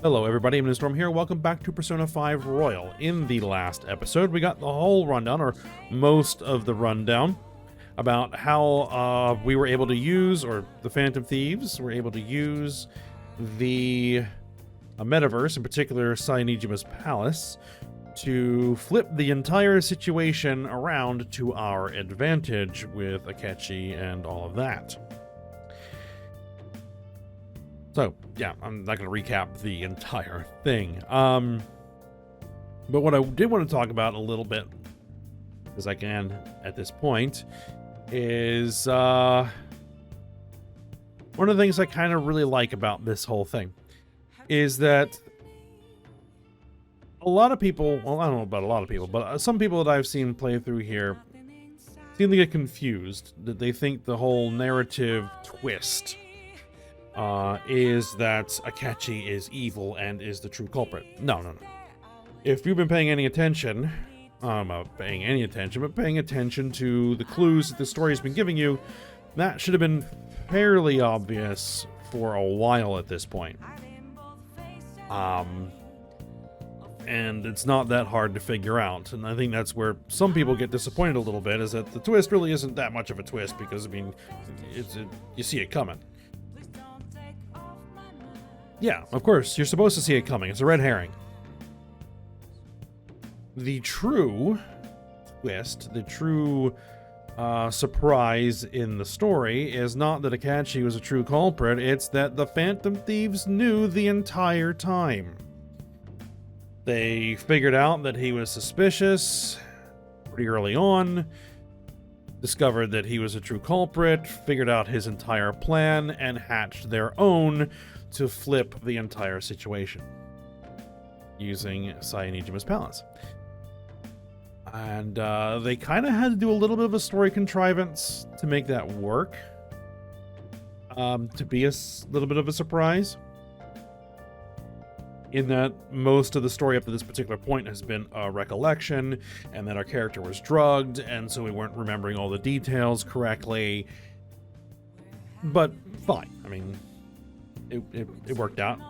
Hello everybody, I'm Storm here. Welcome back to Persona 5 Royal. In the last episode, we got the whole rundown, or most of the rundown, about how we were able to use, or the Phantom Thieves were able to use the metaverse, in particular Cyanijima's palace, to flip the entire situation around to our advantage with Akechi and all of that. So, yeah, I'm not going to recap the entire thing. But what I did want to talk about a little bit, as I can at this point, is one of the things I kind of really like about this whole thing is that a lot of people, well, I don't know about a lot of people, but some people that I've seen play through here seem to get confused, that they think the whole narrative twist is that Akechi is evil and is the true culprit. No. If you've been paying any attention, not paying any attention, but paying attention to the clues that the story has been giving you, that should have been fairly obvious for a while at this point. And it's not that hard to figure out, and I think that's where some people get disappointed a little bit, is that the twist really isn't that much of a twist, because, I mean, you see it coming. Yeah, of course, you're supposed to see it coming. It's a red herring. The true twist, the true surprise in the story is not that Akechi was a true culprit, it's that the Phantom Thieves knew the entire time. They figured out that he was suspicious pretty early on, discovered that he was a true culprit, figured out his entire plan, and hatched their own to flip the entire situation using Cyanijima's palace. And they kind of had to do a little bit of a story contrivance to make that work, to be a little bit of a surprise, in that most of the story up to this particular point has been a recollection, and that our character was drugged, and so we weren't remembering all the details correctly. But fine. I mean, it worked out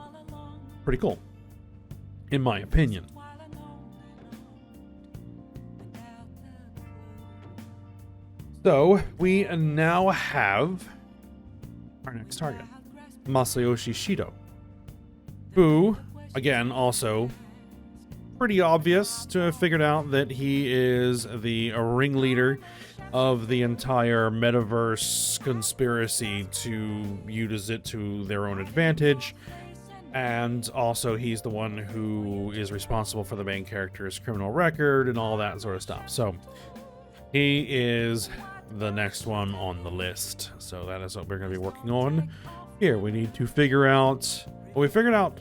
pretty cool, in my opinion. So, we now have our next target, Masayoshi Shido, who, again, also pretty obvious to have figured out that he is the ringleader of the entire metaverse conspiracy to use it to their own advantage, and also he's the one who is responsible for the main character's criminal record and all that sort of stuff. So he is the next one on the list. So that is what we're going to be working on here. We need to figure out, well, we figured out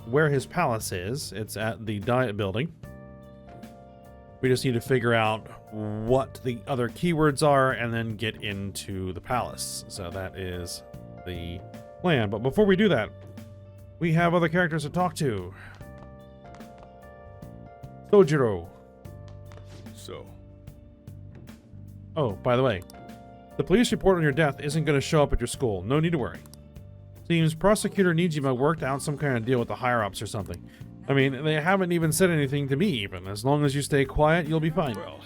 where his palace is. It's at the Diet Building. We just need to figure out what the other keywords are and then get into the palace. So that is the plan. But before we do that, we have other characters to talk to. Sojiro. So, Oh, by the way, the police report on your death isn't going to show up at your school. No need to worry. Seems Prosecutor Nijima worked out some kind of deal with the higher-ups or something. I mean, they haven't even said anything to me, even. As long as you stay quiet, you'll be fine. well,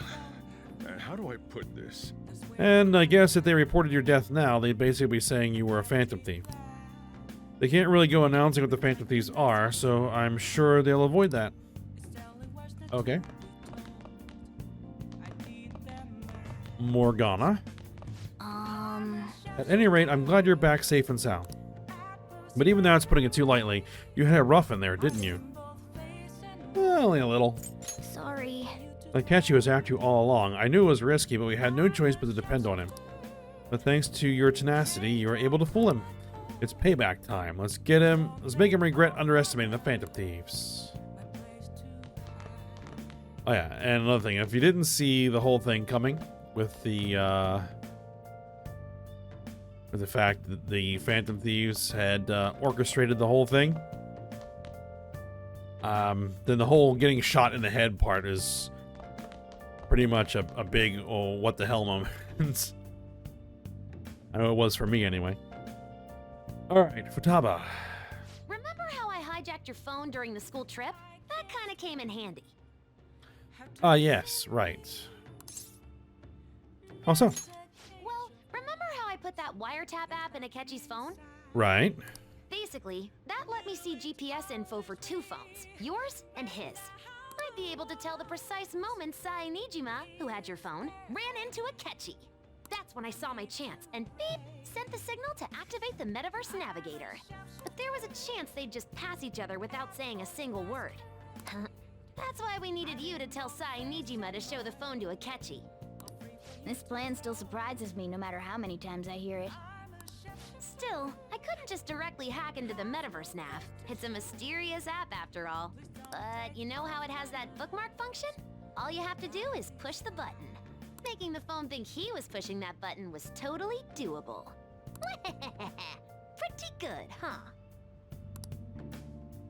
how do I put this? And I guess if they reported your death now, they'd basically be saying you were a Phantom Thief. They can't really go announcing what the Phantom Thieves are, so I'm sure they'll avoid that. Okay. Morgana. At any rate, I'm glad you're back safe and sound. But even that's putting it too lightly. You had it rough in there, didn't you? Well, only a little. Sorry. Akechi was after you all along. I knew it was risky, but we had no choice but to depend on him. But thanks to your tenacity, you were able to fool him. It's payback time. Let's make him regret underestimating the Phantom Thieves. Oh yeah, and another thing, if you didn't see the whole thing coming with the fact that the Phantom Thieves had orchestrated the whole thing, then the whole getting shot in the head part is pretty much a big, oh, what the hell moment. I know it was for me anyway. Alright, Futaba. Remember how I hijacked your phone during the school trip? That kind of came in handy. Yes, right. How so? Well, remember how I put that wiretap app in Akechi's phone? Right. Basically, that let me see GPS info for 2 phones, yours and his. I'd be able to tell the precise moment Sai Nijima, who had your phone, ran into Akechi. That's when I saw my chance and beep, sent the signal to activate the Metaverse Navigator. But there was a chance they'd just pass each other without saying a single word. That's why we needed you to tell Sai Nijima to show the phone to Akechi. This plan still surprises me no matter how many times I hear it. Still, I couldn't just directly hack into the Metaverse Nav. It's a mysterious app after all. But you know how it has that bookmark function? All you have to do is push the button. Making the phone think he was pushing that button was totally doable. Pretty good, huh?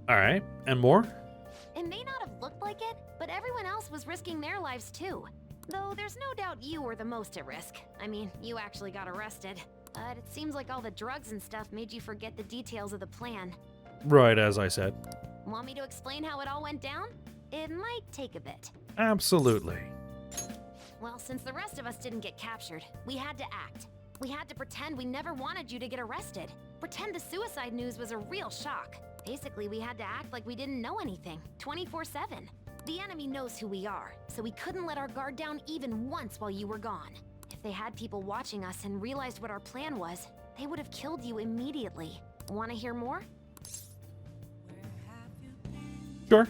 Alright, and more? It may not have looked like it, but everyone else was risking their lives too. Though there's no doubt you were the most at risk. I mean, you actually got arrested. But it seems like all the drugs and stuff made you forget the details of the plan. Right, as I said. Want me to explain how it all went down? It might take a bit. Absolutely. Well, since the rest of us didn't get captured, we had to act. We had to pretend we never wanted you to get arrested. Pretend the suicide news was a real shock. Basically, we had to act like we didn't know anything, 24/7. The enemy knows who we are, so we couldn't let our guard down even once while you were gone. If they had people watching us and realized what our plan was, they would have killed you immediately. Want to hear more? Sure.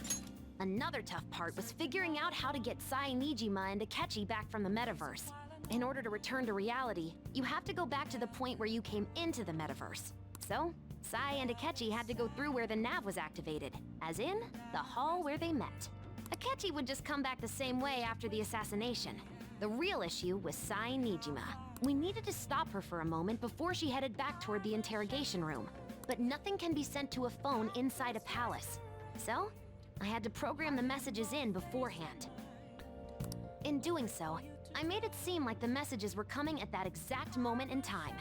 Another tough part was figuring out how to get Sai Nijima and Akechi back from the metaverse. In order to return to reality, you have to go back to the point where you came into the metaverse. So, Sai and Akechi had to go through where the nav was activated, as in, the hall where they met. Akechi would just come back the same way after the assassination. The real issue was Sai Nijima. We needed to stop her for a moment before she headed back toward the interrogation room. But nothing can be sent to a phone inside a palace. So, I had to program the messages in beforehand. In doing so, I made it seem like the messages were coming at that exact moment in time.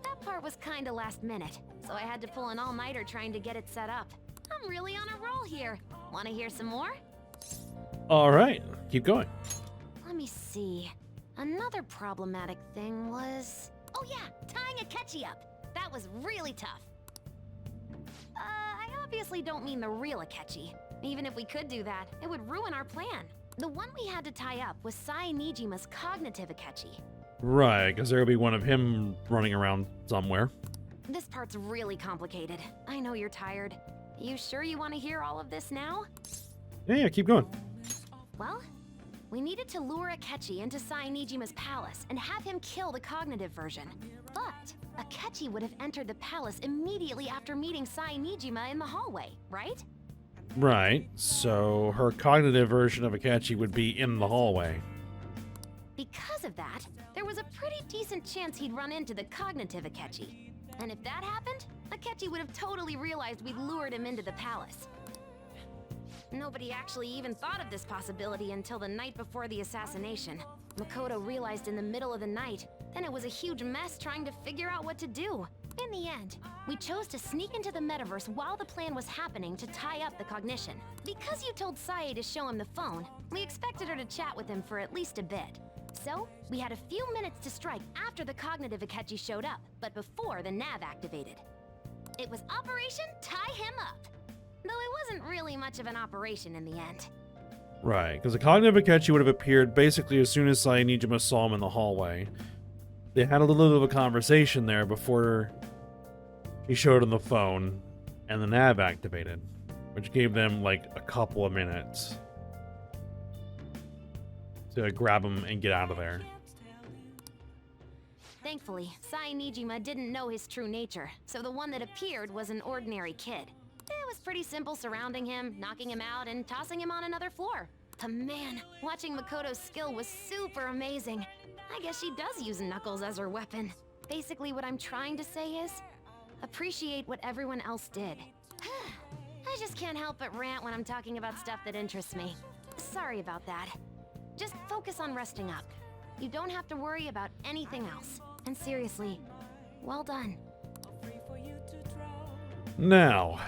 That part was kinda last minute, so I had to pull an all-nighter trying to get it set up. I'm really on a roll here. Wanna hear some more? Alright, keep going. Let me see. Another problematic thing was... Oh yeah, tying Akechi up. That was really tough. I obviously don't mean the real Akechi. Even if we could do that, it would ruin our plan. The one we had to tie up was Sai Nijima's cognitive Akechi. Right, because there will be one of him running around somewhere. This part's really complicated. I know you're tired. You sure you want to hear all of this now? Yeah, keep going. Well, we needed to lure Akechi into Sai Nijima's palace and have him kill the cognitive version. But Akechi would have entered the palace immediately after meeting Sai Nijima in the hallway, right? Right, so her cognitive version of Akechi would be in the hallway. Because of that, there was a pretty decent chance he'd run into the cognitive Akechi. And if that happened, Akechi would have totally realized we'd lured him into the palace. Nobody actually even thought of this possibility until the night before the assassination. Makoto realized in the middle of the night, then it was a huge mess trying to figure out what to do. In the end, we chose to sneak into the metaverse while the plan was happening to tie up the cognition. Because you told Sae to show him the phone, we expected her to chat with him for at least a bit. So, we had a few minutes to strike after the cognitive Akechi showed up, but before the nav activated. It was Operation Tie Him Up. Though it wasn't really much of an operation in the end. Right, because the cognitive Akechi would have appeared basically as soon as Sai Nijima saw him in the hallway. They had a little bit of a conversation there before he showed him the phone and the nav activated, which gave them like a couple of minutes to grab him and get out of there. Thankfully, Sai Nijima didn't know his true nature, so the one that appeared was an ordinary kid. It was pretty simple surrounding him, knocking him out, and tossing him on another floor. But man, watching Makoto's skill was super amazing. I guess she does use Knuckles as her weapon. Basically, what I'm trying to say is, appreciate what everyone else did. I just can't help but rant when I'm talking about stuff that interests me. Sorry about that. Just focus on resting up. You don't have to worry about anything else. And seriously, well done. Now,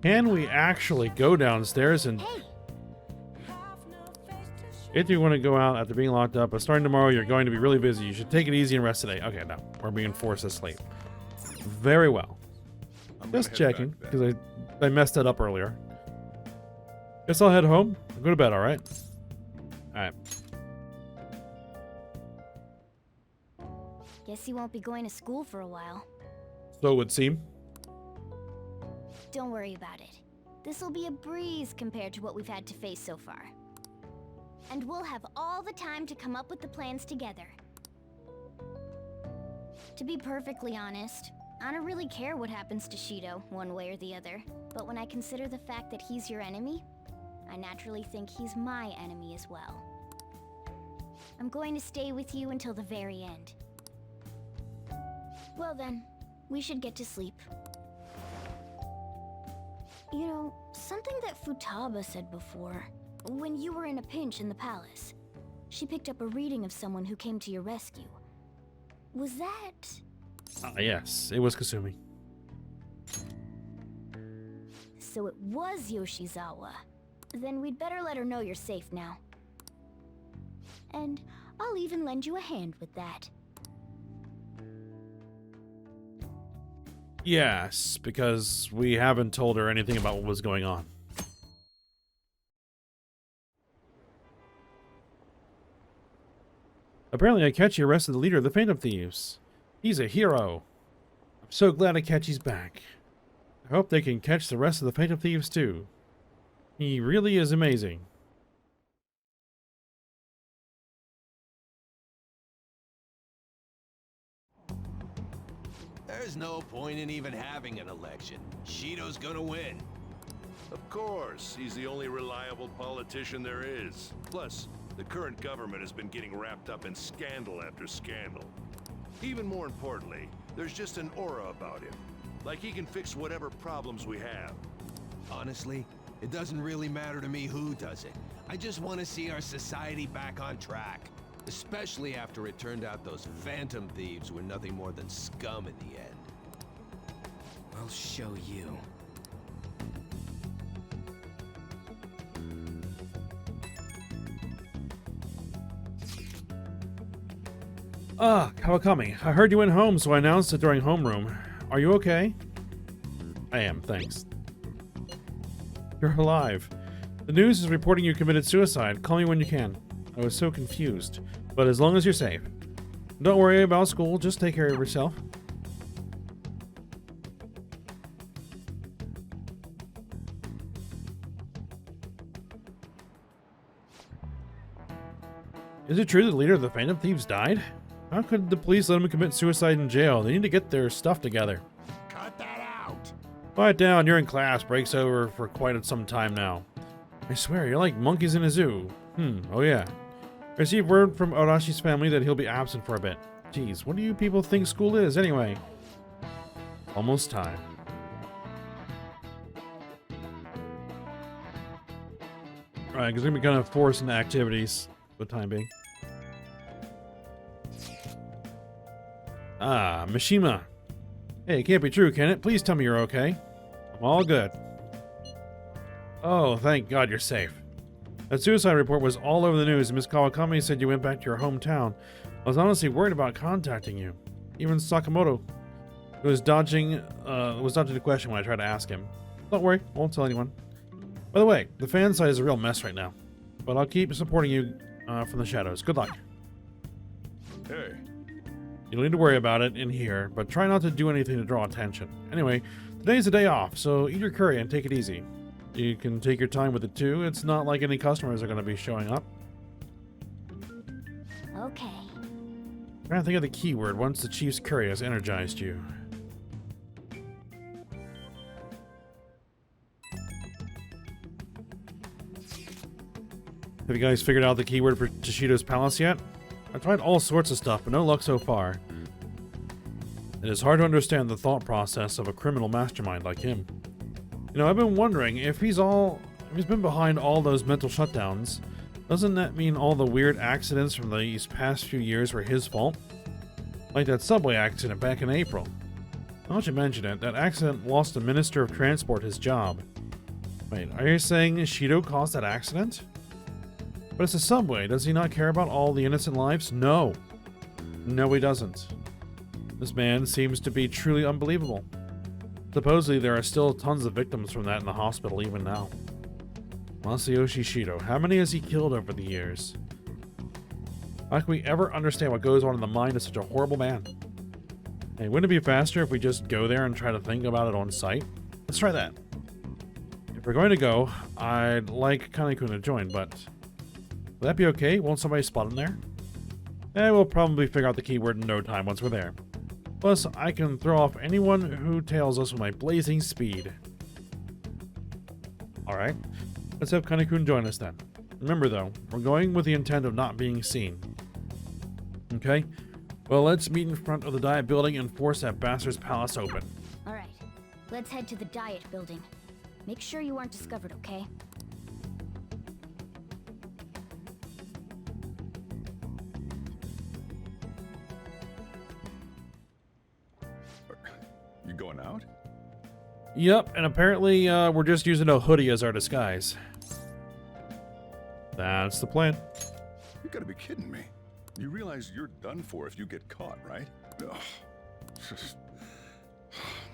Can we actually go downstairs and... Hey, If you want to go out after being locked up, but starting tomorrow, you're going to be really busy. You should take it easy and rest today. Okay, no. We're being forced to sleep. Very well. I'm gonna Just head checking, back then. because I messed that up earlier. Guess I'll head home. Go to bed, alright? Alright. Guess you won't be going to school for a while. So it would seem. Don't worry about it. This'll be a breeze compared to what we've had to face so far. And we'll have all the time to come up with the plans together. To be perfectly honest, I don't really care what happens to Shido, one way or the other. But when I consider the fact that he's your enemy, I naturally think he's my enemy as well. I'm going to stay with you until the very end. Well then, we should get to sleep. You know, something that Futaba said before, when you were in a pinch in the palace, she picked up a reading of someone who came to your rescue. Was that... Yes, it was Kasumi. So it was Yoshizawa. Then we'd better let her know you're safe now. And I'll even lend you a hand with that. Yes, because we haven't told her anything about what was going on. Apparently Akechi arrested the leader of the Phantom Thieves. He's a hero. I'm so glad Akechi's back. I hope they can catch the rest of the Phantom Thieves too. He really is amazing. There's no point in even having an election. Shido's gonna win. Of course, he's the only reliable politician there is. Plus, the current government has been getting wrapped up in scandal after scandal. Even more importantly, there's just an aura about him. Like he can fix whatever problems we have. Honestly, it doesn't really matter to me who does it. I just want to see our society back on track. Especially after it turned out those Phantom Thieves were nothing more than scum in the end. I'll show you. Ah, Kawakami. I heard you went home, so I announced it during homeroom. Are you okay? I am, thanks. You're alive. The news is reporting you committed suicide. Call me when you can. I was so confused. But as long as you're safe. Don't worry about school, just take care of yourself. Is it true the leader of the Phantom Thieves died? How could the police let him commit suicide in jail? They need to get their stuff together. Cut that out! Quiet down, you're in class. Break's over for quite some time now. I swear, you're like monkeys in a zoo. Oh yeah. I received word from Arashi's family that he'll be absent for a bit. Geez, what do you people think school is, anyway? Almost time. Alright, because we're going to be kind of forced into activities for the time being. Ah, Mishima. Hey, it can't be true, can it? Please tell me you're okay. I'm all good. Oh, thank God you're safe. That suicide report was all over the news, and Miss Kawakami said you went back to your hometown. I was honestly worried about contacting you. Even Sakamoto was dodging the question when I tried to ask him. Don't worry, I won't tell anyone. By the way, the fan site is a real mess right now, but I'll keep supporting you from the shadows. Good luck. Hey, You don't need to worry about it in here, but try not to do anything to draw attention. Anyway, today's a day off, so eat your curry and take it easy. You can take your time with it too. It's not like any customers are going to be showing up. Okay. I'm trying to think of the keyword once the chief's curry has energized you. Have you guys figured out the keyword for Toshido's palace yet? I've tried all sorts of stuff, but no luck so far. It is hard to understand the thought process of a criminal mastermind like him. You know, I've been wondering if he's been behind all those mental shutdowns. Doesn't that mean all the weird accidents from these past few years were his fault? Like that subway accident back in April. Now that you mention it, that accident lost the Minister of Transport his job. Wait, are you saying Shido caused that accident? But it's a subway. Does he not care about all the innocent lives? No. No, he doesn't. This man seems to be truly unbelievable. Supposedly, there are still tons of victims from that in the hospital even now. Masayoshi Shido. How many has he killed over the years? How can we ever understand what goes on in the mind of such a horrible man? Hey, wouldn't it be faster if we just go there and try to think about it on site? Let's try that. If we're going to go, I'd like Kanekun to join, but will that be okay? Won't somebody spot him there? We'll probably figure out the keyword in no time once we're there. Plus, I can throw off anyone who tails us with my blazing speed. Alright, let's have Kanekun join us then. Remember though, we're going with the intent of not being seen. Okay? Well, let's meet in front of the Diet Building and force that bastard's palace open. Alright, let's head to the Diet Building. Make sure you aren't discovered, okay? You going out? Yep, and apparently we're just using a hoodie as our disguise. That's the plan. You gotta be kidding me. You realize you're done for if you get caught, right? Ugh.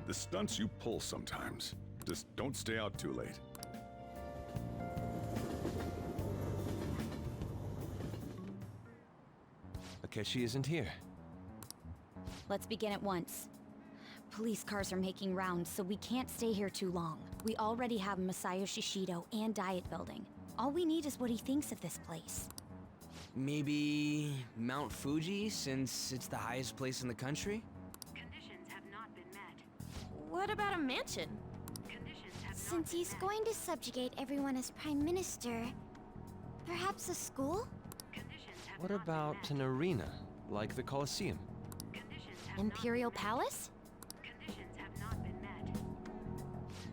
The stunts you pull sometimes. Just don't stay out too late. Akechi isn't here. Let's begin at once. Police cars are making rounds, so we can't stay here too long. We already have Masayoshi Shido and Diet Building. All we need is what he thinks of this place. Maybe Mount Fuji, since it's the highest place in the country? Conditions have not been met. What about a mansion? Since he's going to subjugate everyone as Prime Minister, perhaps a school? What about an arena, like the Colosseum? Imperial Palace?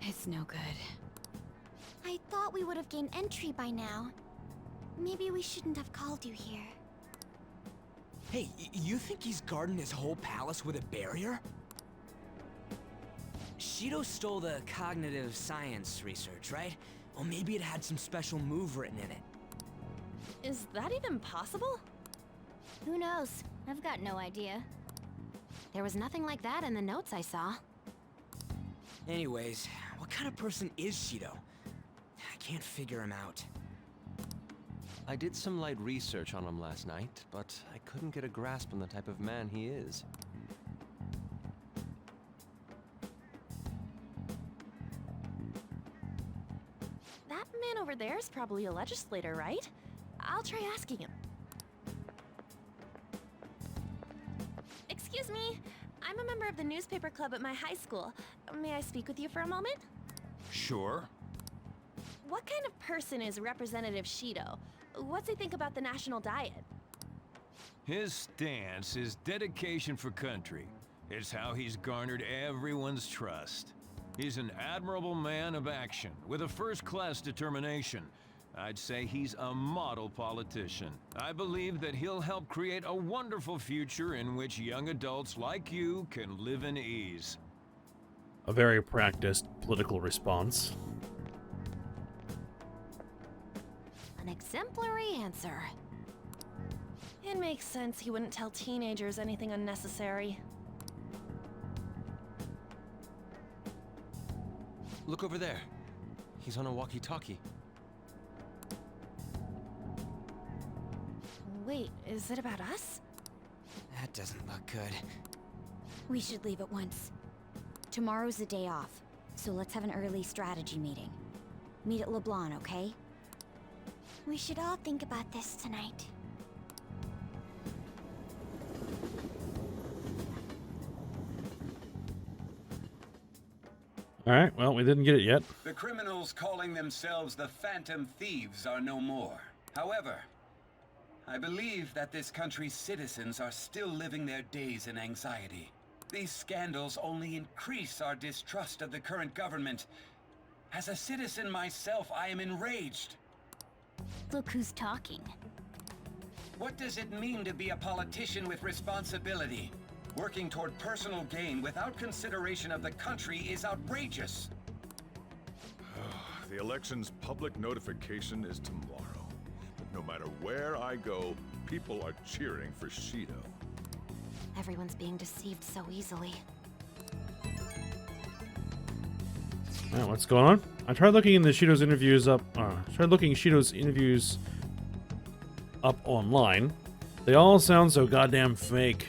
It's no good. I thought we would have gained entry by now. Maybe we shouldn't have called you here. Hey, you think he's guarding his whole palace with a barrier? Shido stole the cognitive science research, right? Well, maybe it had some special move written in it. Is that even possible? Who knows? I've got no idea. There was nothing like that in the notes I saw. Anyways, what kind of person is Shido? I can't figure him out. I did some light research on him last night, but I couldn't get a grasp on the type of man he is. That man over there is probably a legislator, right? I'll try asking him. Excuse me, I'm a member of the newspaper club at my high school. May I speak with you for a moment? Sure. What kind of person is Representative Shido? What's he think about the national diet? His stance is dedication for country. It's how he's garnered everyone's trust. He's an admirable man of action, with a first-class determination. I'd say he's a model politician. I believe that he'll help create a wonderful future in which young adults like you can live in ease. A very practiced political response. An exemplary answer. It makes sense he wouldn't tell teenagers anything unnecessary. Look over there. He's on a walkie-talkie. Wait, is it about us? That doesn't look good. We should leave at once. Tomorrow's the day off, so let's have an early strategy meeting. Meet at LeBlanc, okay? We should all think about this tonight. Alright, well, we didn't get it yet. The criminals calling themselves the Phantom Thieves are no more. However, I believe that this country's citizens are still living their days in anxiety. These scandals only increase our distrust of the current government. As a citizen myself, I am enraged. Look who's talking. What does it mean to be a politician with responsibility? Working toward personal gain without consideration of the country is outrageous. The election's public notification is tomorrow. But no matter where I go, people are cheering for Shido. Everyone's being deceived so easily. What's going on? I tried looking in the Shido's interviews up. Online. They all sound so goddamn fake.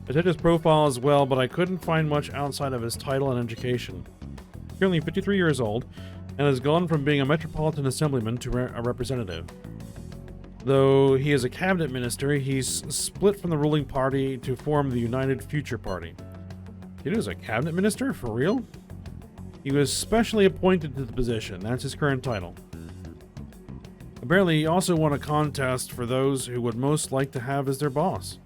I did his profile as well, but I couldn't find much outside of his title and education. Currently 53 years old, and has gone from being a metropolitan assemblyman to a representative. Though he is a cabinet minister, he's split from the ruling party to form the United Future Party. He was a cabinet minister? For real? He was specially appointed to the position. That's his current title. Apparently, he also won a contest for those who would most like to have as their boss.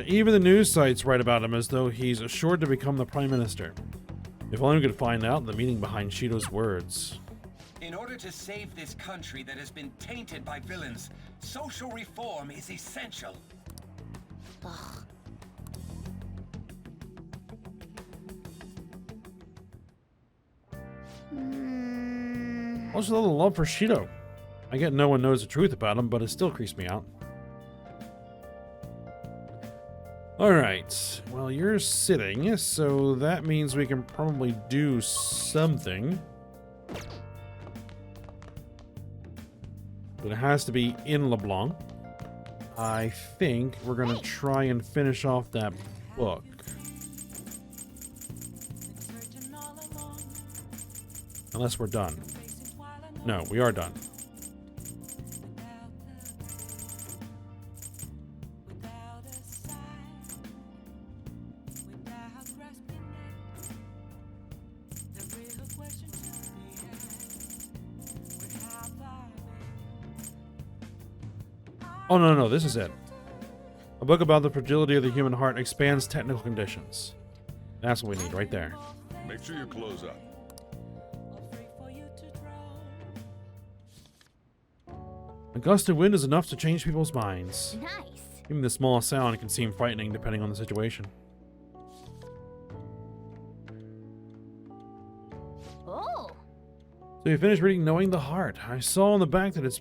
Even the news sites write about him as though he's assured to become the prime minister. If only we could find out the meaning behind Shido's words. In order to save this country that has been tainted by villains, social reform is essential. Ugh. Also, a little love for Shido. I get no one knows the truth about him, but it still creeps me out. Alright, well, you're sitting, so that means we can probably do something. But it has to be in LeBlanc. I think we're gonna try and finish off that book. Unless we're done. No, we are done. Oh, no, this is it. A book about the fragility of the human heart expands technical conditions. That's what we need right there. Make sure you close up. A gust of wind is enough to change people's minds. Nice. Even the smallest sound can seem frightening depending on the situation. Oh. So you finished reading Knowing the Heart. I saw on the back that it's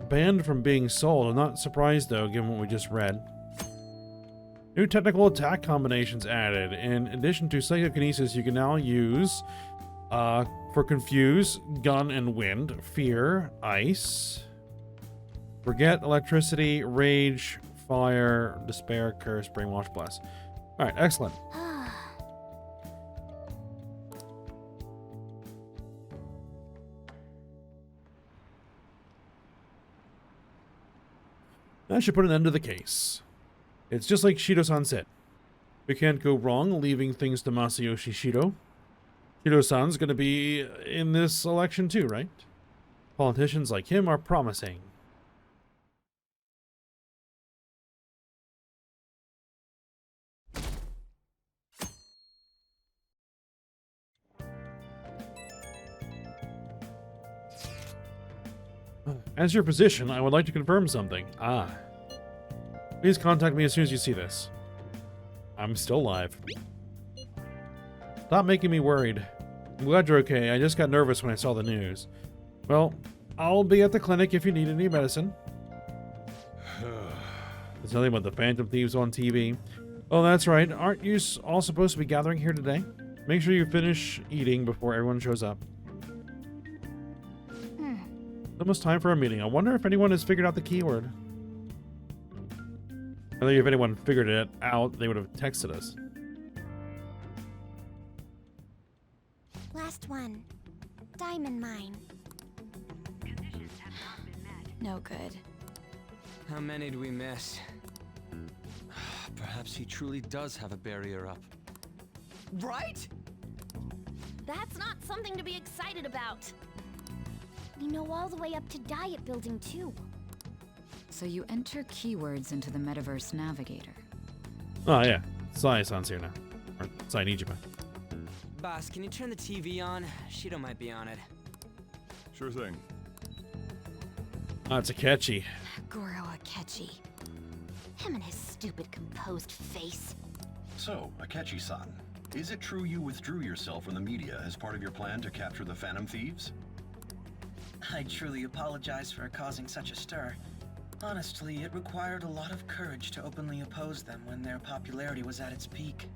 banned from being sold. I'm not surprised though, given what we just read. New technical attack combinations added. In addition to psychokinesis, you can now use for Confuse, Gun and Wind, Fear, Ice, Forget, Electricity, Rage, Fire, Despair, Curse, Brainwash, Bless. Alright, excellent. That should put an end to the case. It's just like Shido-san said. We can't go wrong leaving things to Masayoshi Shido. Shido-san's gonna be in this election too, right? Politicians like him are promising. As your physician, I would like to confirm something. Please contact me as soon as you see this. I'm still alive. Stop making me worried. I'm glad you're okay. I just got nervous when I saw the news. Well, I'll be at the clinic if you need any medicine. There's nothing but the Phantom Thieves on TV. Oh, that's right. Aren't you all supposed to be gathering here today? Make sure you finish eating before everyone shows up. It's almost time for a meeting. I wonder if anyone has figured out the keyword. I think if anyone figured it out, they would have texted us. Last one. Diamond mine. Conditions have not been met. No good. How many do we miss? Perhaps he truly does have a barrier up. Right? That's not something to be excited about. We know all the way up to Diet Building, too. So you enter keywords into the Metaverse Navigator. Oh, yeah. Sai-san's here now. Or Sai-Nijima. Boss, can you turn the TV on? Shido might be on it. Sure thing. Oh, it's Akechi. Goro Akechi. Him and his stupid composed face. So, Akechi-san, is it true you withdrew yourself from the media as part of your plan to capture the Phantom Thieves? I truly apologize for causing such a stir. Honestly, it required a lot of courage to openly oppose them when their popularity was at its peak.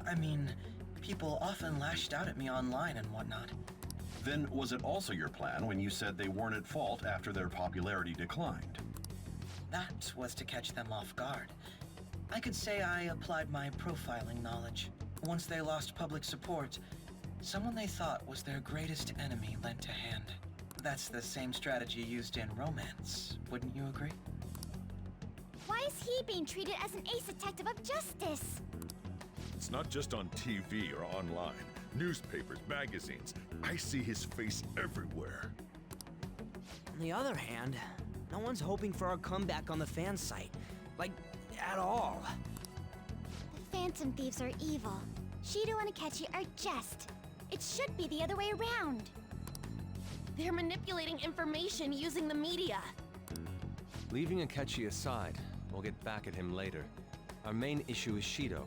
I mean, people often lashed out at me online and whatnot. Then was it also your plan when you said they weren't at fault after their popularity declined? That was to catch them off guard. I could say I applied my profiling knowledge. Once they lost public support, someone they thought was their greatest enemy lent a hand. That's the same strategy used in romance, wouldn't you agree? Why is he being treated as an ace detective of justice? It's not just on TV or online. Newspapers, magazines. I see his face everywhere. On the other hand, no one's hoping for our comeback on the fan site. Like, at all. The Phantom Thieves are evil. Shido and Akechi are just. It should be the other way around. They're manipulating information using the media. Leaving Akechi aside, we'll get back at him later. Our main issue is Shido.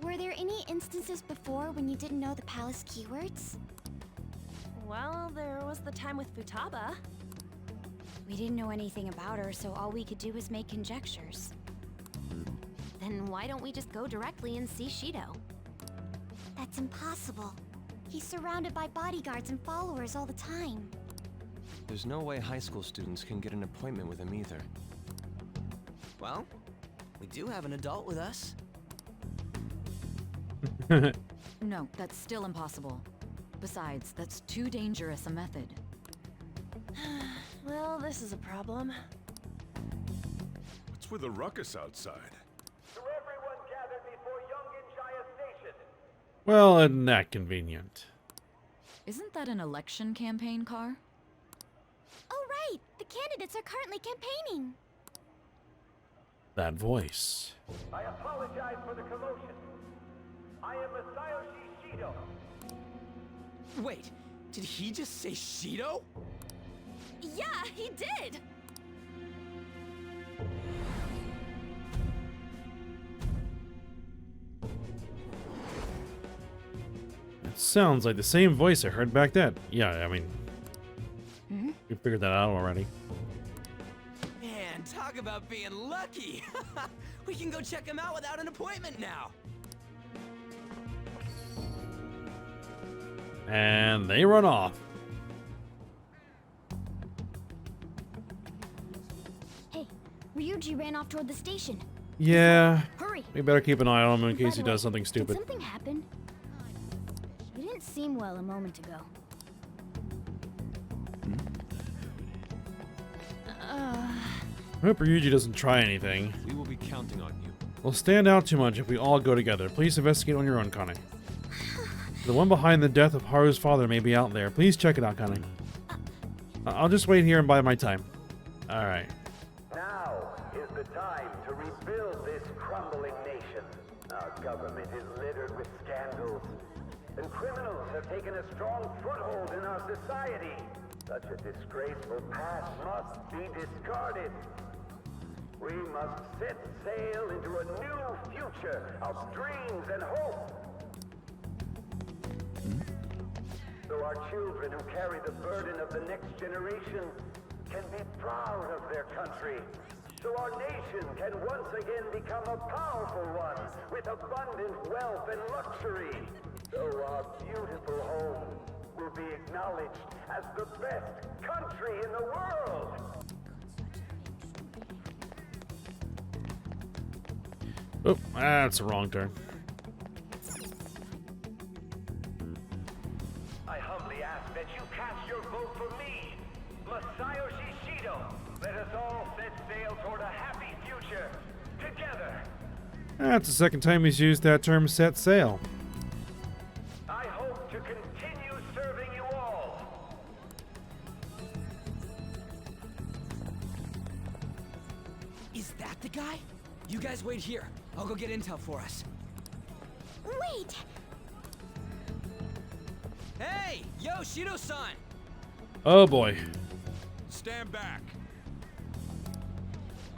Were there any instances before when you didn't know the palace keywords? Well, there was the time with Futaba. We didn't know anything about her, so all we could do was make conjectures. Then why don't we just go directly and see Shido? That's impossible. He's surrounded by bodyguards and followers all the time. There's no way high school students can get an appointment with him either. Well, we do have an adult with us. No, that's still impossible. Besides, that's too dangerous a method. Well, this is a problem. What's with the ruckus outside? To everyone gathered before Yongen-Jaya Station. Well, isn't that convenient? Isn't that an election campaign car? Oh right! The candidates are currently campaigning! That voice. I apologize for the commotion. I am Masayoshi Shido. Wait, did he just say Shido? Yeah, he did! It sounds like the same voice I heard back then. Yeah, I mean, we figured that out already. Man, talk about being lucky! We can go check him out without an appointment now! And they run off. Hey, Ryuji ran off toward the station. Yeah. Hurry! We better keep an eye on him in By case the he way, does something Did stupid. something happen? You didn't seem well a moment ago. I hope Ryuji doesn't try anything. We will be counting on you. We'll stand out too much if we all go together. Please investigate on your own, Kane. The one behind the death of Haru's father may be out there. Please check it out, Kane. I'll just wait here and bide my time. Alright. Now is the time to rebuild this crumbling nation. Our government is littered with scandals, and criminals have taken a strong foothold in our society. Such a disgraceful past must be discarded. We must set sail into a new future of dreams and hope. So our children who carry the burden of the next generation can be proud of their country. So our nation can once again become a powerful one with abundant wealth and luxury. So our beautiful home will be acknowledged as the best country in the world. Oh, that's a wrong turn. I humbly ask that you cast your vote for me, Masayoshi Shido. Let us all set sail toward a happy future, together. That's the second time he's used that term, set sail. I hope to continue serving you all. Is that the guy? You guys wait here. I'll go get intel for us. Wait! Hey! Yo, 'san! Oh boy. Stand back.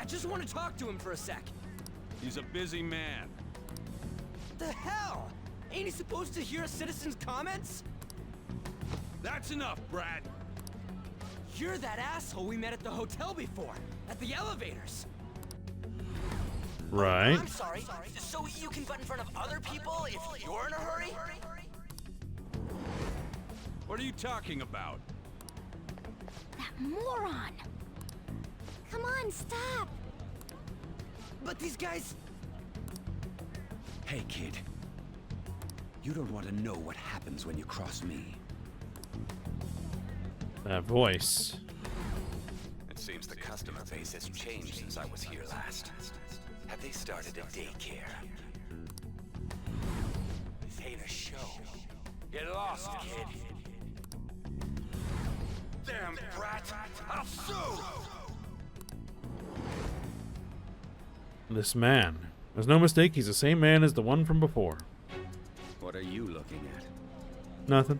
just want to talk to him for a sec. He's a busy man. The hell? Ain't he supposed to hear a citizen's comments? That's enough, Brad. You're that asshole we met at the hotel before, at the elevators. Right. I'm sorry. So you can butt in front of other people if you're in a hurry? What are you talking about? That moron! Come on, stop! But these guys... Hey, kid. You don't want to know what happens when you cross me. That voice. It seems the customer base has changed since I was here last. Have they started a daycare? This ain't a show. Get lost, kid. Damn brat! I'll sue! This man. There's no mistake, he's the same man as the one from before. What are you looking at? Nothing.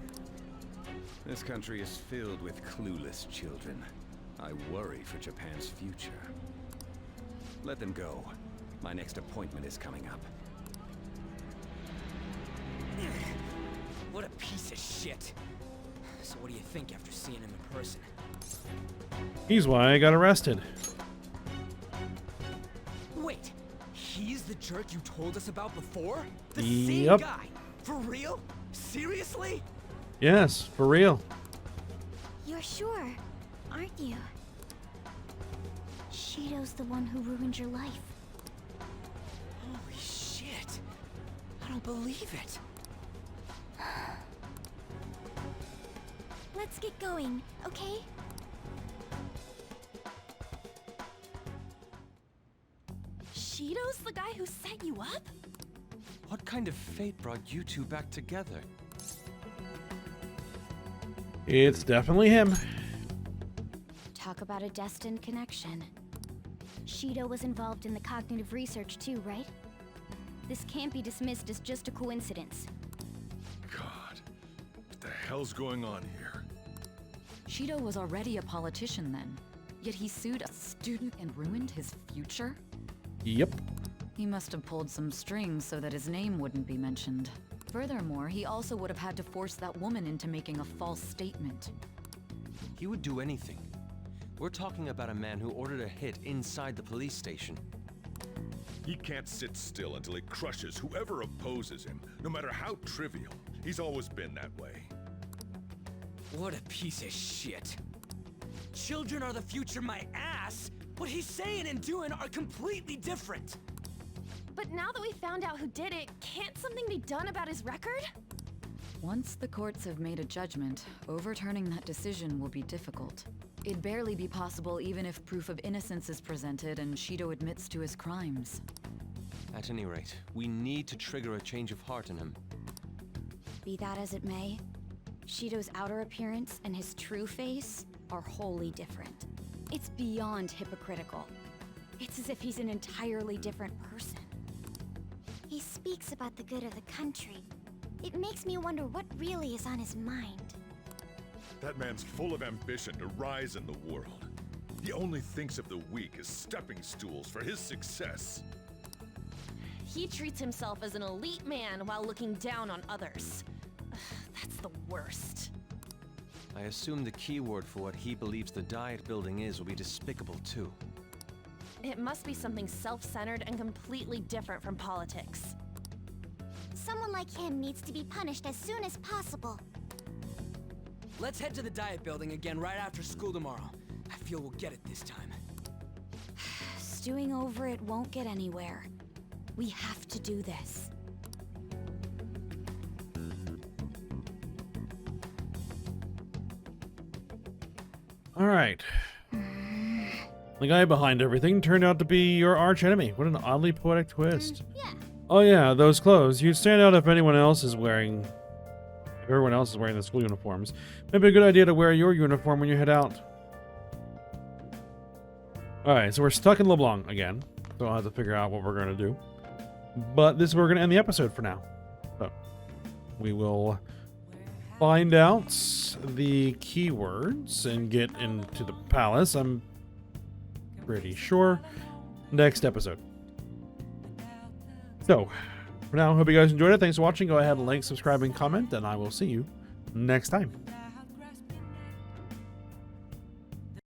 This country is filled with clueless children. I worry for Japan's future. Let them go. My next appointment is coming up. What a piece of shit. So what do you think after seeing him in person? He's why I got arrested. Wait, he's the jerk you told us about before? The Yep. same guy? For real? Seriously? Yes, for real. You're sure, aren't you? Shido's the one who ruined your life. Holy shit. I don't believe it. Let's get going, okay? Shido's the guy who set you up? What kind of fate brought you two back together? It's definitely him. Talk about a destined connection. Shido was involved in the cognitive research too, right? This can't be dismissed as just a coincidence. God, what the hell's going on here? Shido was already a politician then, yet he sued a student and ruined his future? Yep. He must have pulled some strings so that his name wouldn't be mentioned. Furthermore, he also would have had to force that woman into making a false statement. He would do anything. We're talking about a man who ordered a hit inside the police station. He can't sit still until he crushes whoever opposes him, no matter how trivial. He's always been that way. What a piece of shit. Children are the future, my ass. What he's saying and doing are completely different. But now that we found out who did it, can't something be done about his record? Once the courts have made a judgment, overturning that decision will be difficult. It'd barely be possible even if proof of innocence is presented and Shido admits to his crimes. At any rate, we need to trigger a change of heart in him. Be that as it may, Shido's outer appearance and his true face are wholly different. It's beyond hypocritical. It's as if he's an entirely different person. He speaks about the good of the country. It makes me wonder what really is on his mind. That man's full of ambition to rise in the world. He only thinks of the weak as stepping stools for his success. He treats himself as an elite man while looking down on others. That's the worst. I assume the keyword for what he believes the Diet Building is will be despicable too. It must be something self-centered and completely different from politics. Someone like him needs to be punished as soon as possible. Let's head to the Diet Building again right after school tomorrow. I feel we'll get it this time. Stewing over it won't get anywhere. We have to do this. All right. The guy behind everything turned out to be your arch enemy. What an oddly poetic twist. Yeah. Oh yeah, those clothes. You'd stand out if everyone else is wearing the school uniforms. Maybe a good idea to wear your uniform when you head out. Alright, so we're stuck in LeBlanc again. So I'll have to figure out what we're going to do. But this is where we're going to end the episode for now. So we will find out the keywords and get into the palace. I'm pretty sure. next episode. So, for now, hope you guys enjoyed it. Thanks for watching. Go ahead and like, subscribe, and comment, and I will see you next time.